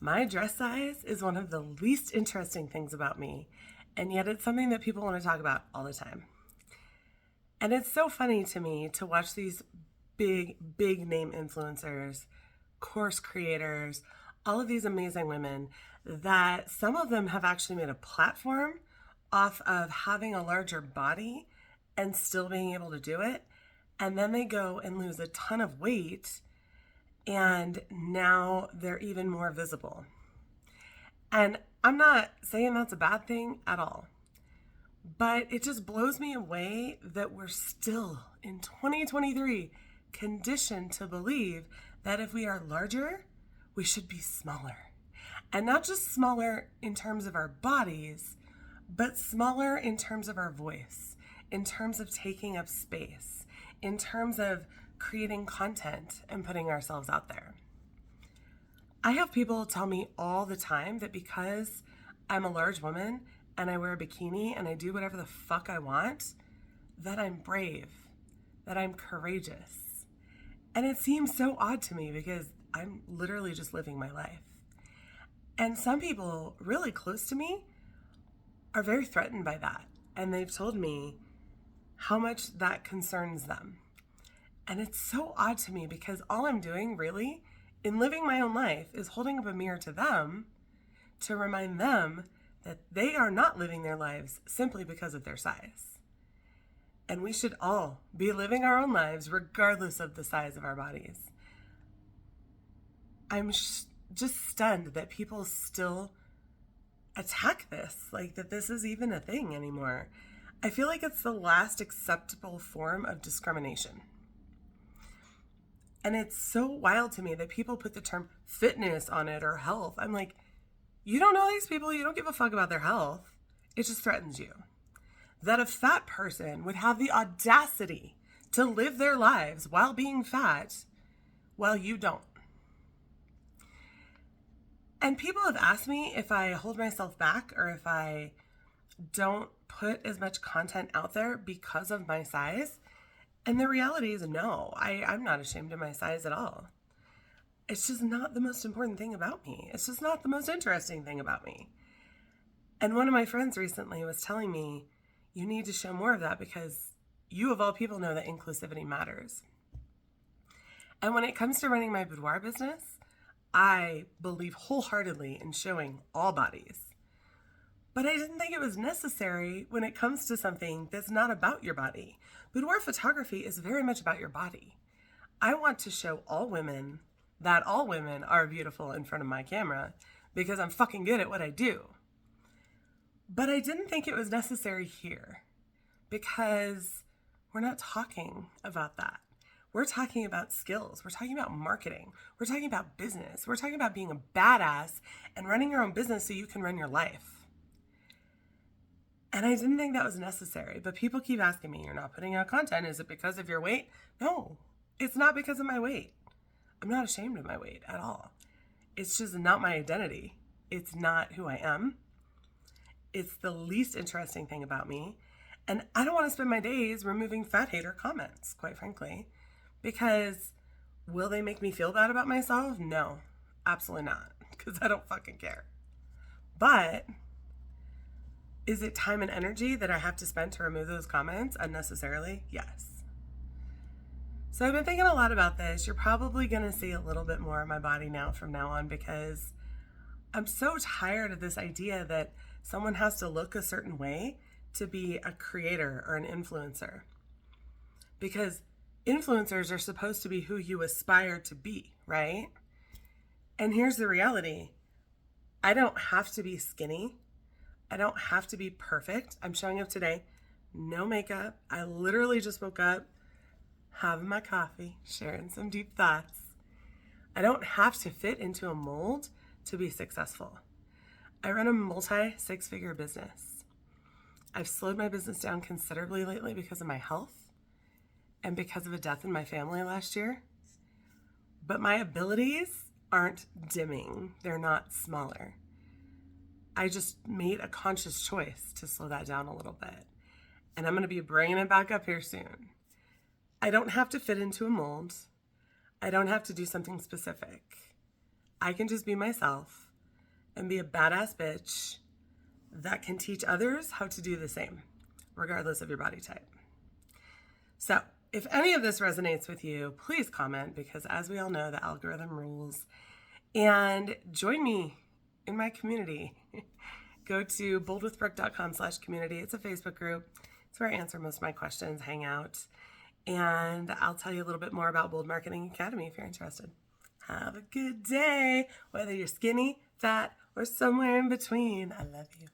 My dress size is one of the least interesting things about me, and yet it's something that people want to talk about all the time. And it's so funny to me to watch these big name influencers, course creators, all of these amazing women that some of them have actually made a platform off of having a larger body and still being able to do it. And then they go and lose a ton of weight, and now they're even more visible. And I'm not saying that's a bad thing at all, but it just blows me away that we're still in 2023 conditioned to believe that if we are larger, we should be smaller. And not just smaller in terms of our bodies, but smaller in terms of our voice, in terms of taking up space, in terms of creating content and putting ourselves out there. I have people tell me all the time that because I'm a large woman and I wear a bikini and I do whatever the fuck I want, that I'm brave, that I'm courageous. And it seems so odd to me because I'm literally just living my life. And some people really close to me are very threatened by that. And they've told me how much that concerns them. And it's so odd to me because all I'm doing really in living my own life is holding up a mirror to them to remind them that they are not living their lives simply because of their size. And we should all be living our own lives regardless of the size of our bodies. I'm just stunned that people still attack this, like that this is even a thing anymore. I feel like it's the last acceptable form of discrimination. And it's so wild to me that people put the term fitness on it or health. I'm like, you don't know these people. You don't give a fuck about their health. It just threatens you. That a fat person would have the audacity to live their lives while being fat, while you don't. And people have asked me if I hold myself back or if I don't put as much content out there because of my size. And the reality is no, I'm not ashamed of my size at all. It's just not the most important thing about me. It's just not the most interesting thing about me. And one of my friends recently was telling me, you need to show more of that because you of all people know that inclusivity matters. And when it comes to running my boudoir business, I believe wholeheartedly in showing all bodies. But I didn't think it was necessary when it comes to something that's not about your body. Boudoir photography is very much about your body. I want to show all women that all women are beautiful in front of my camera because I'm fucking good at what I do. But I didn't think it was necessary here because we're not talking about that. We're talking about skills. We're talking about marketing. We're talking about business. We're talking about being a badass and running your own business so you can run your life. And I didn't think that was necessary, but people keep asking me, you're not putting out content. Is it because of your weight? No, it's not because of my weight. I'm not ashamed of my weight at all. It's just not my identity. It's not who I am. It's the least interesting thing about me. And I don't want to spend my days removing fat hater comments, quite frankly, because will they make me feel bad about myself? No, absolutely not, because I don't fucking care. But is it time and energy that I have to spend to remove those comments unnecessarily? Yes. So I've been thinking a lot about this. You're probably going to see a little bit more of my body now from now on because I'm so tired of this idea that someone has to look a certain way to be a creator or an influencer. Because influencers are supposed to be who you aspire to be, right? And here's the reality. I don't have to be skinny. I don't have to be perfect. I'm showing up today, no makeup. I literally just woke up, having my coffee, sharing some deep thoughts. I don't have to fit into a mold to be successful. I run a multi-six-figure business. I've slowed my business down considerably lately because of my health and because of a death in my family last year. But my abilities aren't dimming. They're not smaller. I just made a conscious choice to slow that down a little bit. And I'm going to be bringing it back up here soon. I don't have to fit into a mold. I don't have to do something specific. I can just be myself and be a badass bitch that can teach others how to do the same, regardless of your body type. So if any of this resonates with you, please comment, because as we all know, the algorithm rules. And join me in my community. Go to boldwithbrooke.com/community. It's a Facebook group. It's where I answer most of my questions, hang out. And I'll tell you a little bit more about Bold Marketing Academy if you're interested. Have a good day, whether you're skinny, fat, or somewhere in between. I love you.